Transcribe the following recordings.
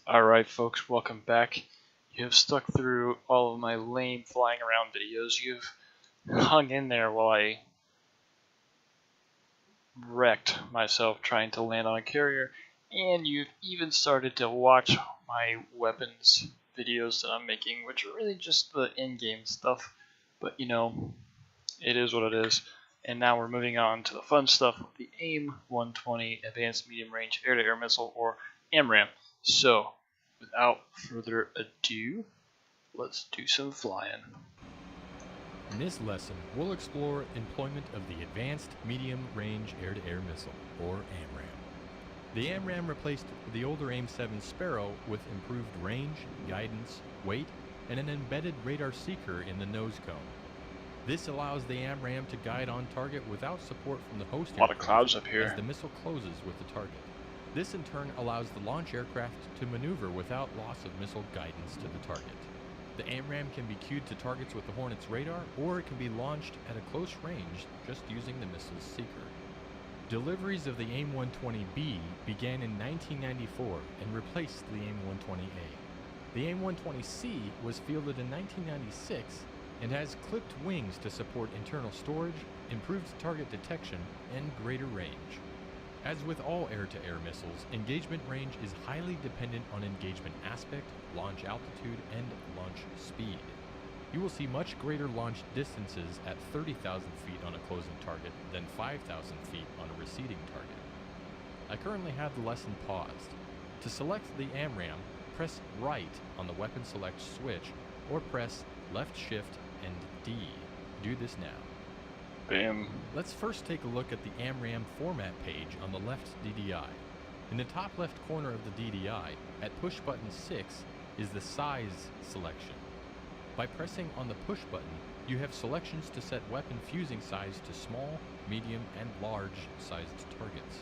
Alright folks, welcome back. You have stuck through all of my lame flying around videos. You've hung in there while I wrecked myself trying to land on a carrier, and you've even started to watch my weapons videos that I'm making, which are really just the in-game stuff, but you know, it is what it is. And now we're moving on to the fun stuff, the AIM-120 Advanced Medium Range Air-to-Air Missile, or AMRAAM. So, without further ado, let's do some flying. In this lesson, we'll explore employment of the Advanced Medium Range Air-to-Air Missile, or AMRAAM. The AMRAAM replaced the older AIM-7 Sparrow with improved range, guidance, weight, and an embedded radar seeker in the nose cone. This allows the AMRAAM to guide on target without support from the host A lot of clouds up here as the missile closes with the target. This in turn allows the launch aircraft to maneuver without loss of missile guidance to the target. The AMRAAM can be cued to targets with the Hornet's radar, or it can be launched at a close range just using the missile's seeker. Deliveries of the AIM-120B began in 1994 and replaced the AIM-120A. The AIM-120C was fielded in 1996 and has clipped wings to support internal storage, improved target detection, and greater range. As with all air-to-air missiles, engagement range is highly dependent on engagement aspect, launch altitude, and launch speed. You will see much greater launch distances at 30,000 feet on a closing target than 5,000 feet on a receding target. I currently have the lesson paused. To select the AMRAAM, press right on the weapon select switch, or press left shift and D. Do this now. Bam. Let's first take a look at the AMRAAM format page on the left DDI. In the top left corner of the DDI, at push button 6, is the size selection. By pressing on the push button, you have selections to set weapon fusing size to small, medium, and large sized targets.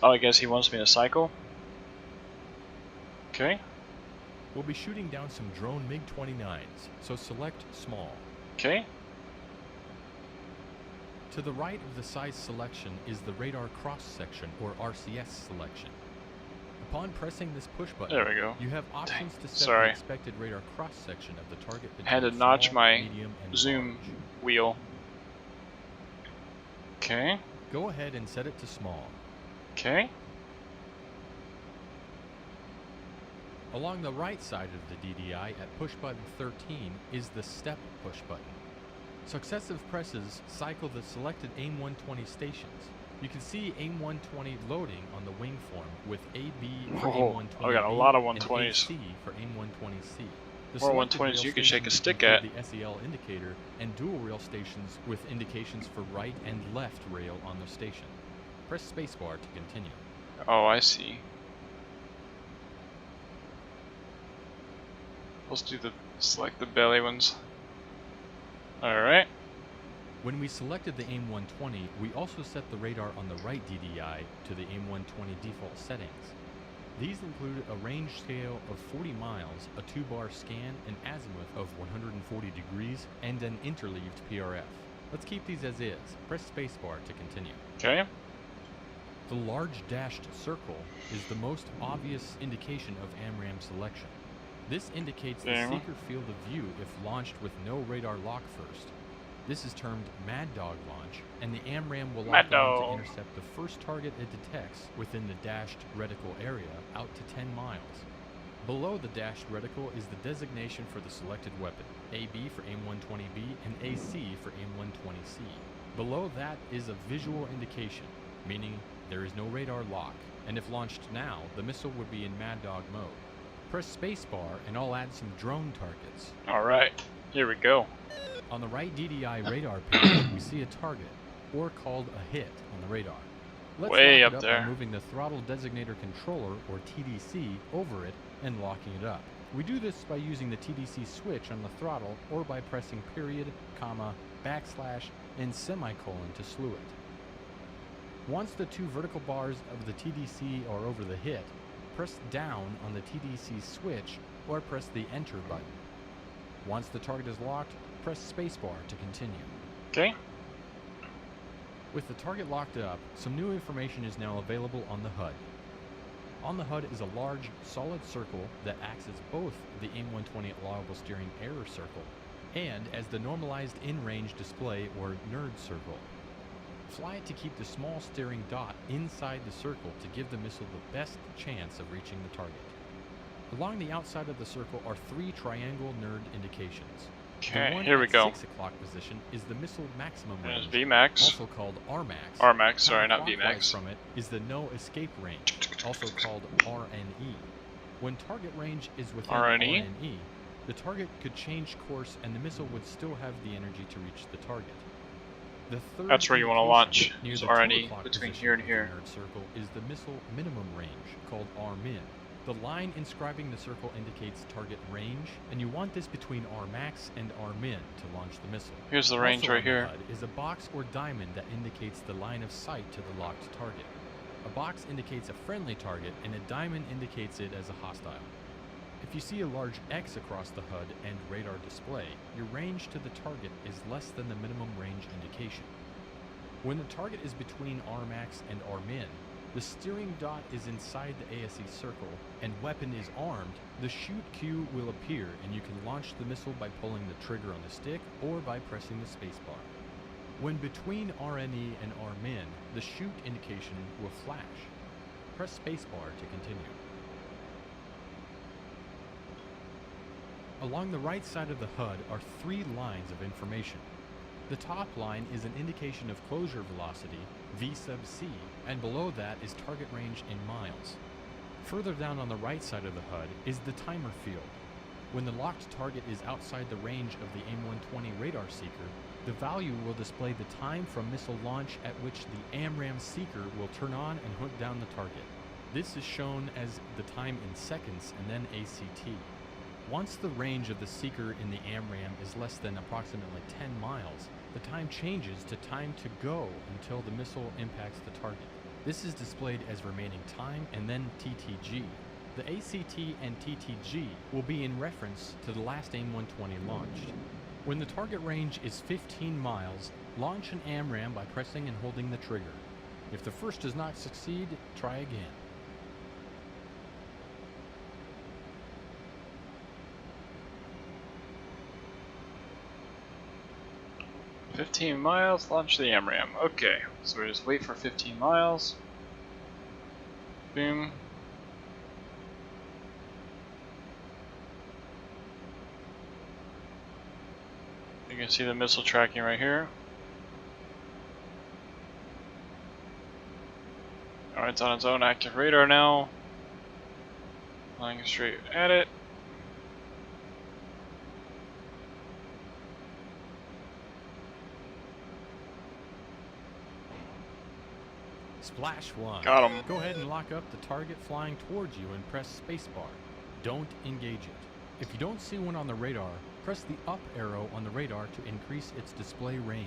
Oh, I guess he wants me to cycle? Okay. We'll be shooting down some drone MiG-29s, so select small. Okay. To the right of the size selection is the radar cross-section, or RCS selection. Upon pressing this push button, There we go. you have options to set Sorry. the expected radar cross-section of the target between Had to notch small, my medium, and zoom large. wheel. Okay. Go ahead and set it to small. Okay. Along the right side of the DDI at push button 13 is the step push button. Successive presses cycle the selected AIM-120 stations. You can see AIM-120 loading on the wing form with AB for AIM-120 I got a lot of and 120s. AC for AIM-120C. The More selected 120s rail you can shake a stations stick include at. the SEL indicator and dual rail stations with indications for right and left rail on the station. Press spacebar to continue. Oh, I see. Let's do select the belly ones. Alright. When we selected the AIM-120, we also set the radar on the right DDI to the AIM-120 default settings. These include a range scale of 40 miles, a 2-bar scan, an azimuth of 140 degrees, and an interleaved PRF. Let's keep these as is. Press spacebar to continue. Okay. The large dashed circle is the most obvious indication of AMRAAM selection. This indicates the seeker field of view if launched with no radar lock first. This is termed Mad Dog launch, and the AMRAAM will lock on to intercept the first target it detects within the dashed reticle area out to 10 miles. Below the dashed reticle is the designation for the selected weapon, AB for AIM-120B and AC for AIM-120C. Below that is a visual indication, meaning there is no radar lock, and if launched now, the missile would be in Mad Dog mode. Press spacebar and I'll add some drone targets. Alright, here we go. On the right DDI radar page, we see a target, or called a hit, on the radar. Let's Way lock it up up there. by moving the throttle designator controller, or TDC, over it and locking it up. We do this by using the TDC switch on the throttle, or by pressing period, comma, backslash, and semicolon to slew it. Once the two vertical bars of the TDC are over the hit, press down on the TDC switch or press the enter button. Once the target is locked, press spacebar to continue. Okay. With the target locked up, some new information is now available on the HUD. On the HUD is a large, solid circle that acts as both the AIM-120 allowable steering error circle and as the normalized in-range display or NERD circle. Fly it to keep the small steering dot inside the circle to give the missile the best chance of reaching the target. Along the outside of the circle are 3 triangle NERD indications. Okay, here we go. 6 o'clock position is the missile maximum There's range, VMAX. also called RMAX. RMAX, sorry, not Counterclockwise VMAX. from it is the no escape range, also called RNE. When target range is within RNE, the target could change course and the missile would still have the energy to reach the target. The third That's where you want to launch, near is the RNE, 2 o'clock between position here and of the here. NERD circle is the missile minimum range, called RMIN. The line inscribing the circle indicates target range, and you want this between RMAX and RMIN to launch the missile. Here's the range Also right on the here. HUD is a box or diamond that indicates the line of sight to the locked target. A box indicates a friendly target, and a diamond indicates it as a hostile. If you see a large X across the HUD and radar display, your range to the target is less than the minimum range indication. When the target is between RMAX and RMIN, the steering dot is inside the ASE circle, and weapon is armed, the shoot cue will appear and you can launch the missile by pulling the trigger on the stick or by pressing the spacebar. When between RNE and RMIN, the shoot indication will flash. Press spacebar to continue. Along the right side of the HUD are 3 lines of information. The top line is an indication of closure velocity, V sub c, and below that is target range in miles. Further down on the right side of the HUD is the timer field. When the locked target is outside the range of the AIM-120 radar seeker, the value will display the time from missile launch at which the AMRAAM seeker will turn on and hunt down the target. This is shown as the time in seconds and then ACT. Once the range of the seeker in the AMRAAM is less than approximately 10 miles, the time changes to time to go until the missile impacts the target. This is displayed as remaining time and then TTG. The ACT and TTG will be in reference to the last AIM-120 launched. When the target range is 15 miles, launch an AMRAAM by pressing and holding the trigger. If the first does not succeed, try again. "15 miles, launch the AMRAAM." Okay, so we just wait for 15 miles. Boom. You can see the missile tracking right here. Alright, it's on its own active radar now. Flying straight at it. Splash 1. Got him. Go ahead and lock up the target flying towards you and press spacebar. Don't engage it. If you don't see one on the radar, press the up arrow on the radar to increase its display range.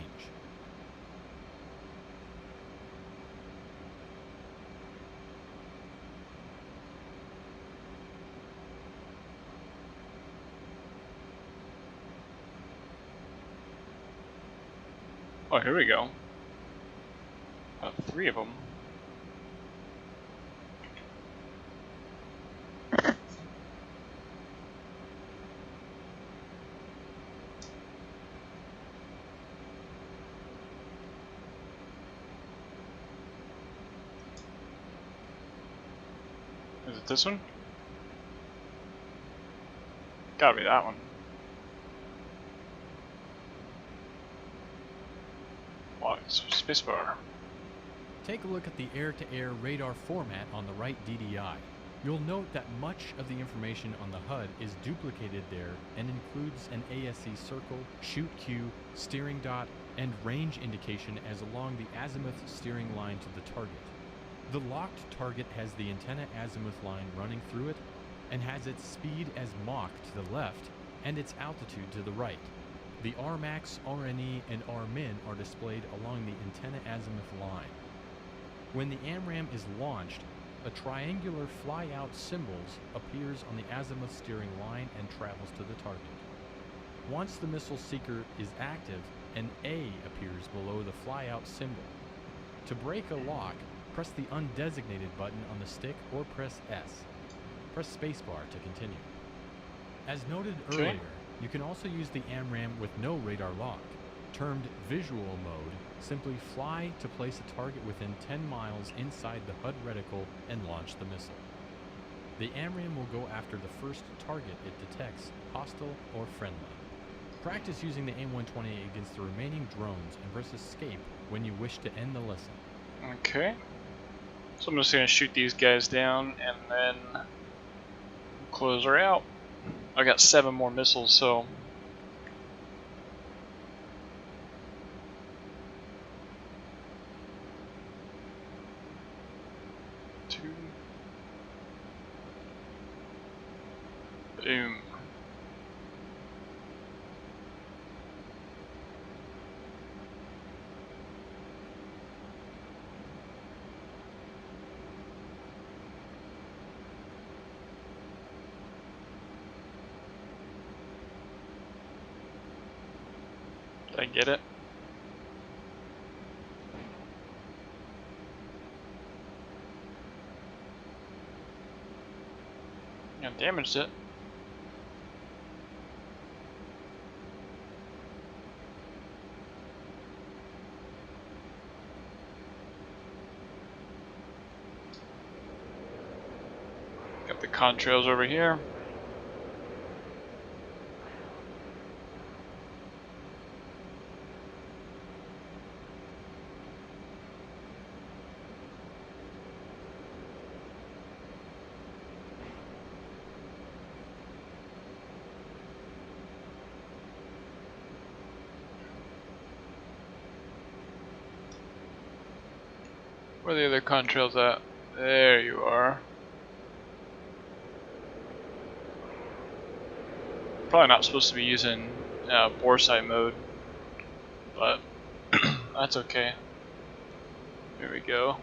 Oh, here we go. 3 of them. Is it this one? Gotta be that one. Why? Spacebar. Take a look at the air-to-air radar format on the right DDI. You'll note that much of the information on the HUD is duplicated there and includes an ASE circle, shoot cue, steering dot, and range indication as along the azimuth steering line to the target. The locked target has the antenna azimuth line running through it and has its speed as Mach to the left and its altitude to the right. The RMAX, RNE, and RMIN are displayed along the antenna azimuth line. When the AMRAAM is launched, a triangular fly-out symbol appears on the azimuth steering line and travels to the target. Once the missile seeker is active, an A appears below the fly-out symbol. To break a lock, press the undesignated button on the stick or press S. Press spacebar to continue. As noted earlier, you can also use the AMRAAM with no radar lock. Termed visual mode, simply fly to place a target within 10 miles inside the HUD reticle and launch the missile. The AMRAAM will go after the first target it detects, hostile or friendly. Practice using the AIM-120 against the remaining drones and press escape when you wish to end the lesson. Okay. So I'm just going to shoot these guys down and then close her out. I got 7 more missiles, so... Boom. Did I get it? I damaged it. Got the contrails over here. Where are the other contrails at? There you are. Probably not supposed to be using bore sight mode, but that's okay. There we go.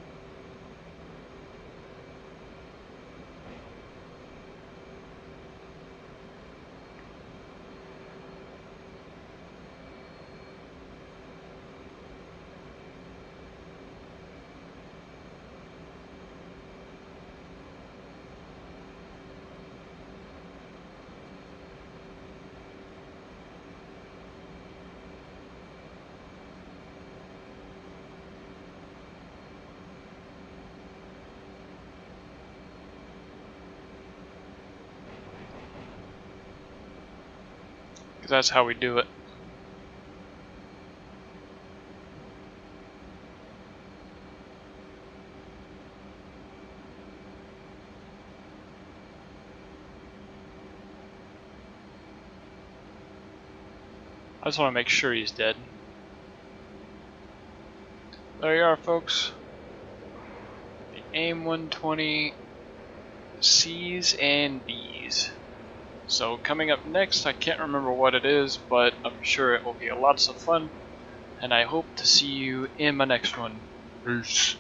Because that's how we do it. I just want to make sure he's dead. There you are, folks. The AIM-120 C's and B's. So coming up next, I can't remember what it is, but I'm sure it will be lots of fun, and I hope to see you in my next one. Peace.